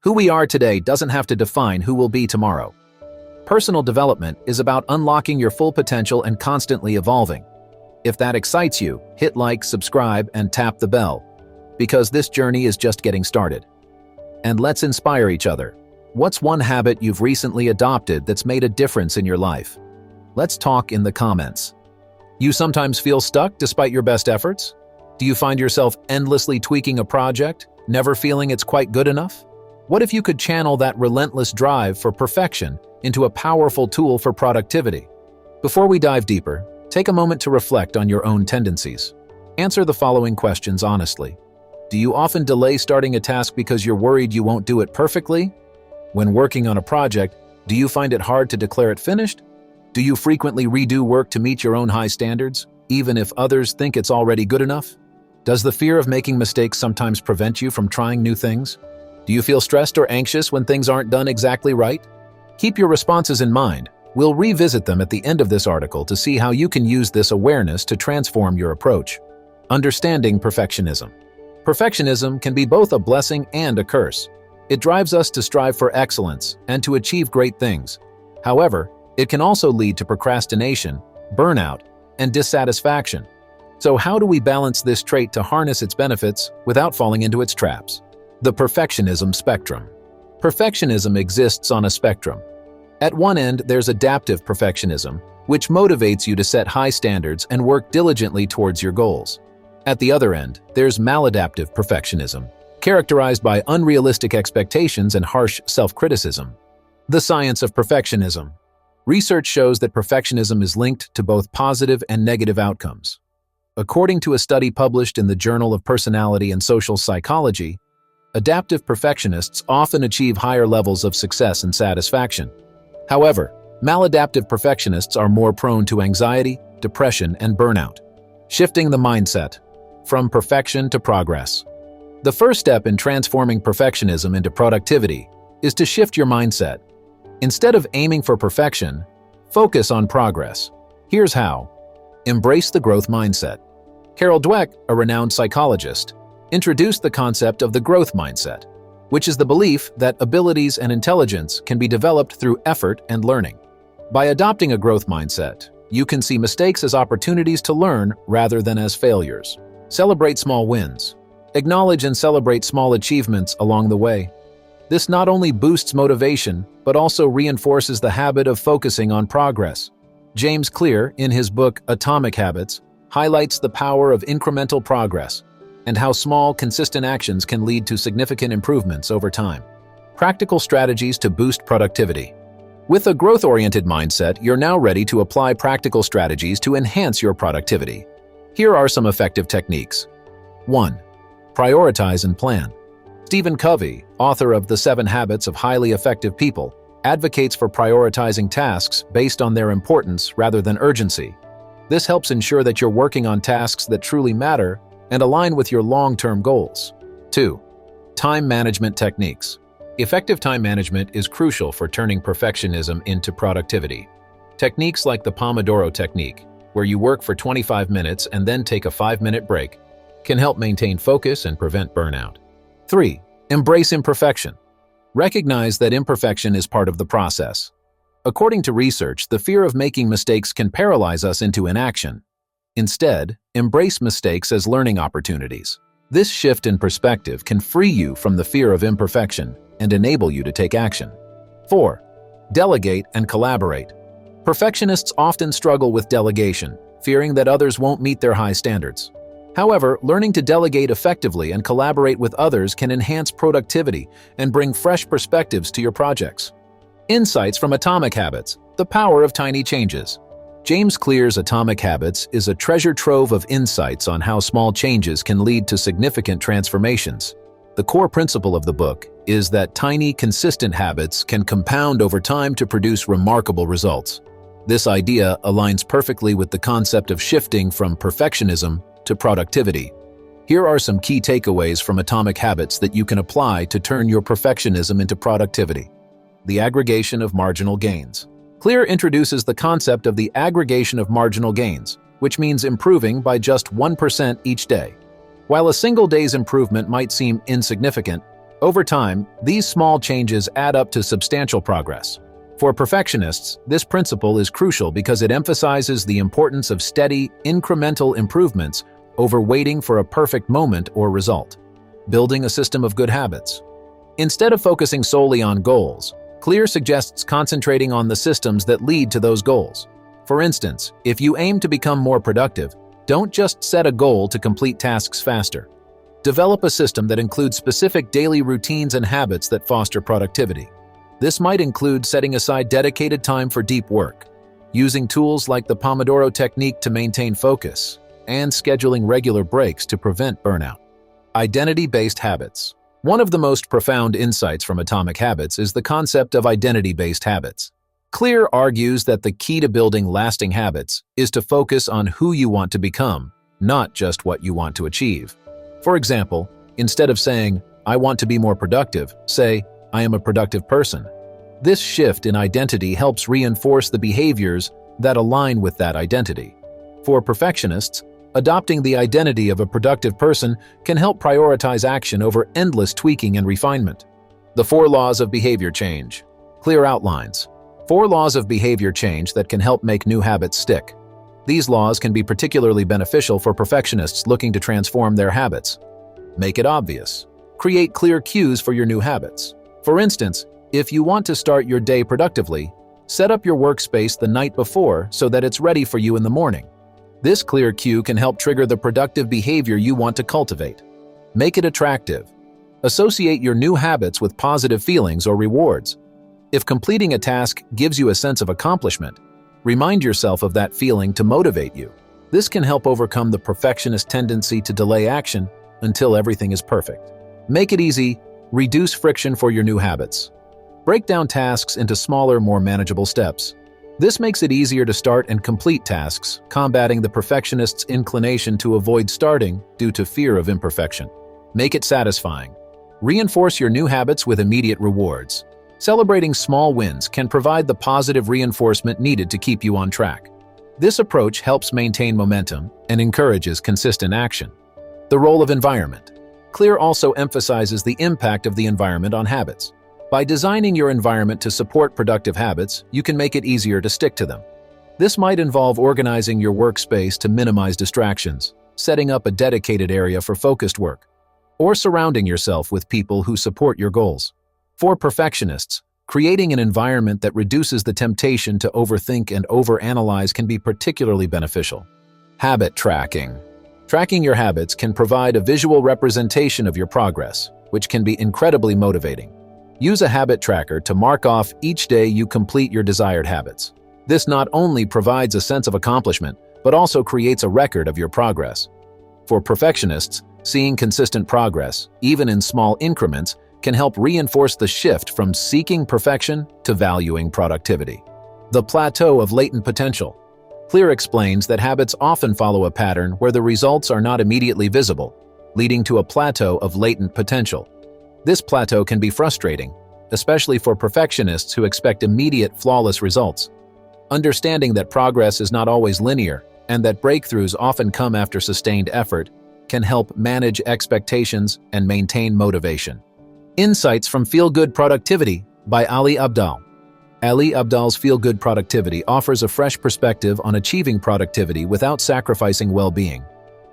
Who we are today doesn't have to define who we'll be tomorrow. Personal development is about unlocking your full potential and constantly evolving. If that excites you, hit like, subscribe, and tap the bell, because this journey is just getting started. And let's inspire each other. What's one habit you've recently adopted that's made a difference in your life? Let's talk in the comments. You sometimes feel stuck despite your best efforts? Do you find yourself endlessly tweaking a project, never feeling it's quite good enough? What if you could channel that relentless drive for perfection into a powerful tool for productivity? Before we dive deeper, take a moment to reflect on your own tendencies. Answer the following questions honestly. Do you often delay starting a task because you're worried you won't do it perfectly? When working on a project, do you find it hard to declare it finished? Do you frequently redo work to meet your own high standards, even if others think it's already good enough? Does the fear of making mistakes sometimes prevent you from trying new things? Do you feel stressed or anxious when things aren't done exactly right? Keep your responses in mind. We'll revisit them at the end of this article to see how you can use this awareness to transform your approach. Understanding perfectionism. Perfectionism can be both a blessing and a curse. It drives us to strive for excellence and to achieve great things. However, it can also lead to procrastination, burnout, and dissatisfaction. So how do we balance this trait to harness its benefits without falling into its traps? The perfectionism spectrum. Perfectionism exists on a spectrum. At one end, there's adaptive perfectionism, which motivates you to set high standards and work diligently towards your goals. At the other end, there's maladaptive perfectionism, characterized by unrealistic expectations and harsh self-criticism. The science of perfectionism. Research shows that perfectionism is linked to both positive and negative outcomes. According to a study published in the Journal of Personality and Social Psychology, adaptive perfectionists often achieve higher levels of success and satisfaction. However, maladaptive perfectionists are more prone to anxiety, depression, and burnout. Shifting the mindset. From perfection to progress. The first step in transforming perfectionism into productivity is to shift your mindset. Instead of aiming for perfection, focus on progress. Here's how. Embrace the growth mindset. Carol Dweck, a renowned psychologist, introduced the concept of the growth mindset, which is the belief that abilities and intelligence can be developed through effort and learning. By adopting a growth mindset, you can see mistakes as opportunities to learn rather than as failures. Celebrate small wins. Acknowledge and celebrate small achievements along the way. This not only boosts motivation, but also reinforces the habit of focusing on progress. James Clear, in his book Atomic Habits, highlights the power of incremental progress and how small, consistent actions can lead to significant improvements over time. Practical strategies to boost productivity. With a growth-oriented mindset, you're now ready to apply practical strategies to enhance your productivity. Here are some effective techniques. 1. Prioritize and plan. Stephen Covey, author of The 7 Habits of Highly Effective People, advocates for prioritizing tasks based on their importance rather than urgency. This helps ensure that you're working on tasks that truly matter and align with your long-term goals. 2. Time management techniques. Effective time management is crucial for turning perfectionism into productivity. Techniques like the Pomodoro technique, where you work for 25 minutes and then take a 5-minute break, can help maintain focus and prevent burnout. 3. Embrace imperfection. Recognize that imperfection is part of the process. According to research, the fear of making mistakes can paralyze us into inaction. Instead, embrace mistakes as learning opportunities. This shift in perspective can free you from the fear of imperfection and enable you to take action. 4. Delegate and collaborate. Perfectionists often struggle with delegation, fearing that others won't meet their high standards. However, learning to delegate effectively and collaborate with others can enhance productivity and bring fresh perspectives to your projects. Insights from Atomic Habits: The Power of Tiny Changes. James Clear's Atomic Habits is a treasure trove of insights on how small changes can lead to significant transformations. The core principle of the book is that tiny, consistent habits can compound over time to produce remarkable results. This idea aligns perfectly with the concept of shifting from perfectionism to productivity. Here are some key takeaways from Atomic Habits that you can apply to turn your perfectionism into productivity. The aggregation of marginal gains. Clear introduces the concept of the aggregation of marginal gains, which means improving by just 1% each day. While a single day's improvement might seem insignificant, Over time, these small changes add up to substantial progress. For perfectionists, this principle is crucial because it emphasizes the importance of steady, incremental improvements over waiting for a perfect moment or result. Building a system of good habits. Instead of focusing solely on goals, Clear suggests concentrating on the systems that lead to those goals. For instance, if you aim to become more productive, don't just set a goal to complete tasks faster. Develop a system that includes specific daily routines and habits that foster productivity. This might include setting aside dedicated time for deep work, using tools like the Pomodoro technique to maintain focus, and scheduling regular breaks to prevent burnout. Identity-based habits. One of the most profound insights from Atomic Habits is the concept of identity-based habits. Clear argues that the key to building lasting habits is to focus on who you want to become, not just what you want to achieve. For example, instead of saying, "I want to be more productive," say, "I am a productive person." This shift in identity helps reinforce the behaviors that align with that identity. For perfectionists, adopting the identity of a productive person can help prioritize action over endless tweaking and refinement. The 4 laws of behavior change. Clear outlines. 4 laws of behavior change that can help make new habits stick. These laws can be particularly beneficial for perfectionists looking to transform their habits. Make it obvious. Create clear cues for your new habits. For instance, if you want to start your day productively, set up your workspace the night before so that it's ready for you in the morning. This clear cue can help trigger the productive behavior you want to cultivate. Make it attractive. Associate your new habits with positive feelings or rewards. If completing a task gives you a sense of accomplishment, remind yourself of that feeling to motivate you. This can help overcome the perfectionist tendency to delay action until everything is perfect. Make it easy. Reduce friction for your new habits. Break down tasks into smaller, more manageable steps. This makes it easier to start and complete tasks, combating the perfectionist's inclination to avoid starting due to fear of imperfection. Make it satisfying. Reinforce your new habits with immediate rewards. Celebrating small wins can provide the positive reinforcement needed to keep you on track. This approach helps maintain momentum and encourages consistent action. The role of environment. Clear also emphasizes the impact of the environment on habits. By designing your environment to support productive habits, you can make it easier to stick to them. This might involve organizing your workspace to minimize distractions, setting up a dedicated area for focused work, or surrounding yourself with people who support your goals. For perfectionists, creating an environment that reduces the temptation to overthink and overanalyze can be particularly beneficial. Habit tracking. Tracking your habits can provide a visual representation of your progress, which can be incredibly motivating. Use a habit tracker to mark off each day you complete your desired habits. This not only provides a sense of accomplishment, but also creates a record of your progress. For perfectionists, seeing consistent progress, even in small increments, can help reinforce the shift from seeking perfection to valuing productivity. The plateau of latent potential. Clear explains that habits often follow a pattern where the results are not immediately visible, leading to a plateau of latent potential. This plateau can be frustrating, especially for perfectionists who expect immediate, flawless results. Understanding that progress is not always linear and that breakthroughs often come after sustained effort can help manage expectations and maintain motivation. Insights from Feel-Good Productivity by Ali Abdaal. Ali Abdaal's Feel-Good Productivity offers a fresh perspective on achieving productivity without sacrificing well-being.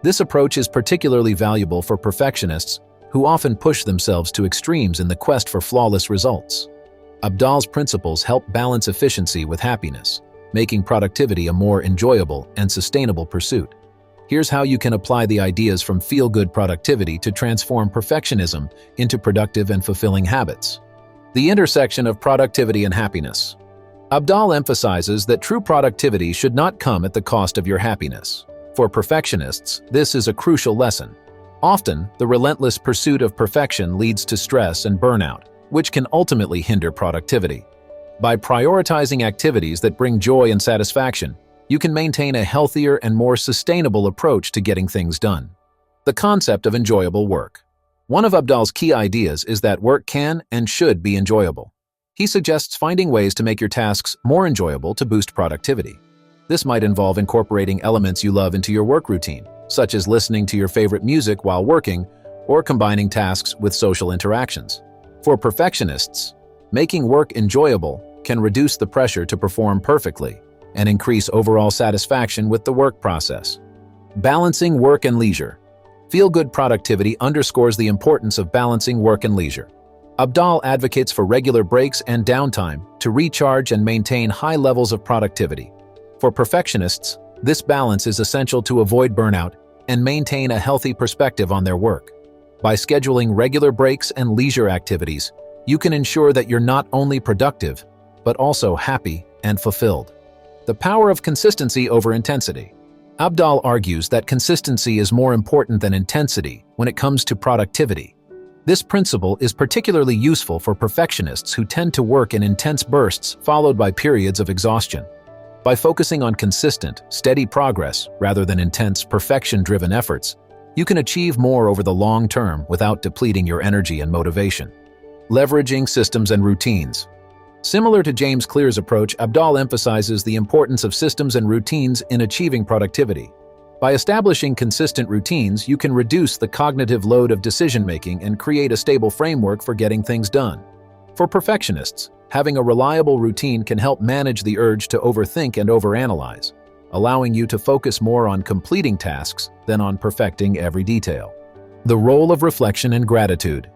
This approach is particularly valuable for perfectionists who often push themselves to extremes in the quest for flawless results. Abdaal's principles help balance efficiency with happiness, making productivity a more enjoyable and sustainable pursuit. Here's how you can apply the ideas from Feel-Good Productivity to transform perfectionism into productive and fulfilling habits. The intersection of productivity and happiness. Abdaal emphasizes that true productivity should not come at the cost of your happiness. For perfectionists, this is a crucial lesson. Often, the relentless pursuit of perfection leads to stress and burnout, which can ultimately hinder productivity. By prioritizing activities that bring joy and satisfaction, you can maintain a healthier and more sustainable approach to getting things done. The concept of enjoyable work. One of Abdaal's key ideas is that work can and should be enjoyable. He suggests finding ways to make your tasks more enjoyable to boost productivity. This might involve incorporating elements you love into your work routine, such as listening to your favorite music while working or combining tasks with social interactions. For perfectionists, making work enjoyable can reduce the pressure to perform perfectly and increase overall satisfaction with the work process. Balancing work and leisure. Feel-good productivity underscores the importance of balancing work and leisure. Abdal advocates for regular breaks and downtime to recharge and maintain high levels of productivity. For perfectionists, this balance is essential to avoid burnout and maintain a healthy perspective on their work. By scheduling regular breaks and leisure activities, you can ensure that you're not only productive, but also happy and fulfilled. The power of consistency over intensity. Abdal argues that consistency is more important than intensity when it comes to productivity. This principle is particularly useful for perfectionists who tend to work in intense bursts followed by periods of exhaustion. By focusing on consistent, steady progress rather than intense, perfection-driven efforts, you can achieve more over the long term without depleting your energy and motivation. Leveraging systems and routines. Similar to James Clear's approach, Abdal emphasizes the importance of systems and routines in achieving productivity. By establishing consistent routines, you can reduce the cognitive load of decision-making and create a stable framework for getting things done. For perfectionists, having a reliable routine can help manage the urge to overthink and overanalyze, allowing you to focus more on completing tasks than on perfecting every detail. The role of reflection and gratitude.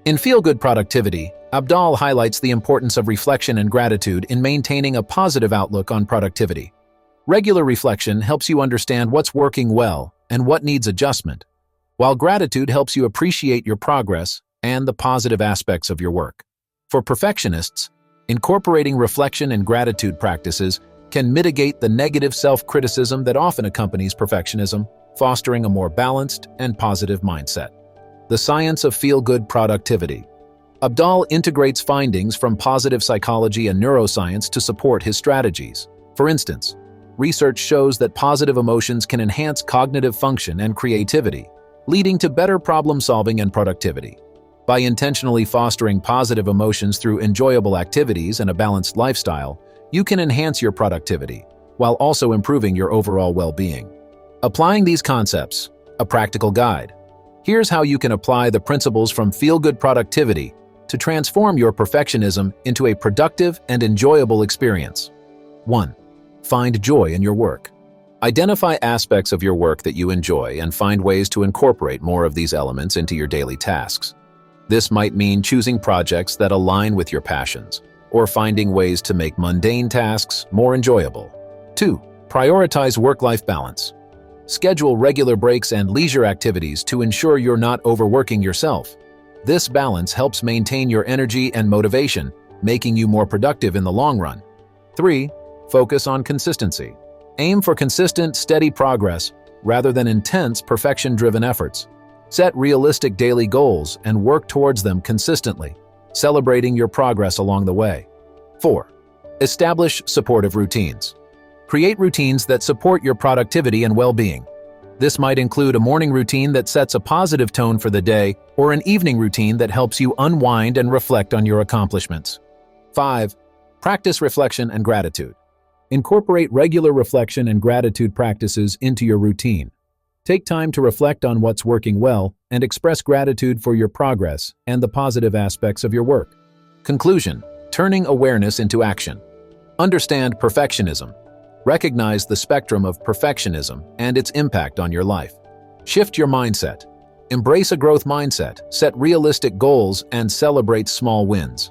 In feel-good productivity, Abdal highlights the importance of reflection and gratitude in maintaining a positive outlook on productivity. Regular reflection helps you understand what's working well and what needs adjustment, while gratitude helps you appreciate your progress and the positive aspects of your work. For perfectionists, incorporating reflection and gratitude practices can mitigate the negative self-criticism that often accompanies perfectionism, fostering a more balanced and positive mindset. The science of feel-good productivity. Abdal integrates findings from positive psychology and neuroscience to support his strategies. For instance, research shows that positive emotions can enhance cognitive function and creativity, leading to better problem-solving and productivity. By intentionally fostering positive emotions through enjoyable activities and a balanced lifestyle, you can enhance your productivity, while also improving your overall well-being. Applying these concepts, a practical guide. Here's how you can apply the principles from feel-good productivity to transform your perfectionism into a productive and enjoyable experience. 1. Find joy in your work. Identify aspects of your work that you enjoy and find ways to incorporate more of these elements into your daily tasks. This might mean choosing projects that align with your passions, or finding ways to make mundane tasks more enjoyable. 2. Prioritize work-life balance. Schedule regular breaks and leisure activities to ensure you're not overworking yourself. This balance helps maintain your energy and motivation, making you more productive in the long run. 3. Focus on consistency. Aim for consistent, steady progress rather than intense, perfection-driven efforts. Set realistic daily goals and work towards them consistently, celebrating your progress along the way. 4. Establish supportive routines. Create routines that support your productivity and well-being. This might include a morning routine that sets a positive tone for the day, or an evening routine that helps you unwind and reflect on your accomplishments. 5. Practice reflection and gratitude. Incorporate regular reflection and gratitude practices into your routine. Take time to reflect on what's working well and express gratitude for your progress and the positive aspects of your work. Conclusion: turning awareness into action. Understand perfectionism. Recognize the spectrum of perfectionism and its impact on your life. Shift your mindset. Embrace a growth mindset, set realistic goals, and celebrate small wins.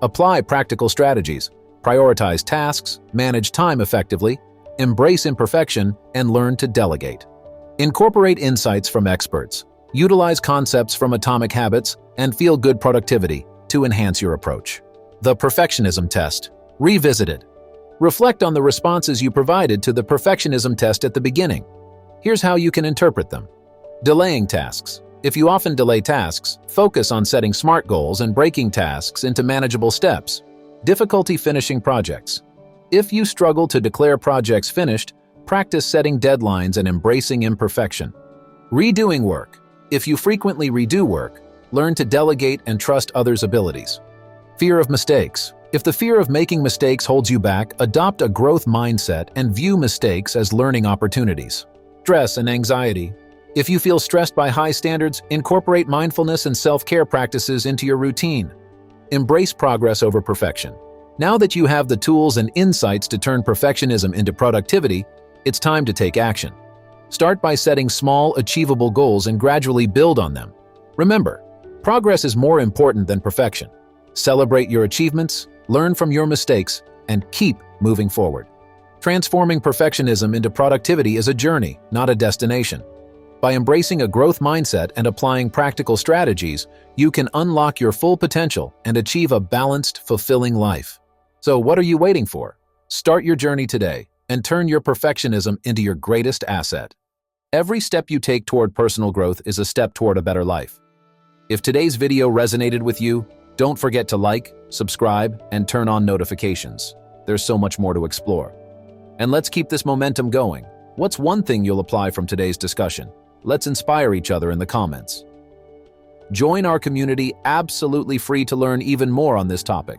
Apply practical strategies. Prioritize tasks, manage time effectively, embrace imperfection, and learn to delegate. Incorporate insights from experts. Utilize concepts from Atomic Habits and feel-good productivity to enhance your approach. The perfectionism test. Revisited. Reflect on the responses you provided to the perfectionism test at the beginning. Here's how you can interpret them. Delaying tasks. If you often delay tasks, focus on setting SMART goals and breaking tasks into manageable steps. Difficulty finishing projects. If you struggle to declare projects finished, practice setting deadlines and embracing imperfection. Redoing work. If you frequently redo work, learn to delegate and trust others' abilities. Fear of mistakes. If the fear of making mistakes holds you back, adopt a growth mindset and view mistakes as learning opportunities. Stress and anxiety. If you feel stressed by high standards, incorporate mindfulness and self-care practices into your routine. Embrace progress over perfection. Now that you have the tools and insights to turn perfectionism into productivity, it's time to take action. Start by setting small, achievable goals and gradually build on them. Remember, progress is more important than perfection. Celebrate your achievements, learn from your mistakes, and keep moving forward. Transforming perfectionism into productivity is a journey, not a destination. By embracing a growth mindset and applying practical strategies, you can unlock your full potential and achieve a balanced, fulfilling life. So what are you waiting for? Start your journey today and turn your perfectionism into your greatest asset. Every step you take toward personal growth is a step toward a better life. If today's video resonated with you, don't forget to like, subscribe, and turn on notifications. There's so much more to explore. And let's keep this momentum going. What's one thing you'll apply from today's discussion? Let's inspire each other in the comments. Join our community absolutely free to learn even more on this topic.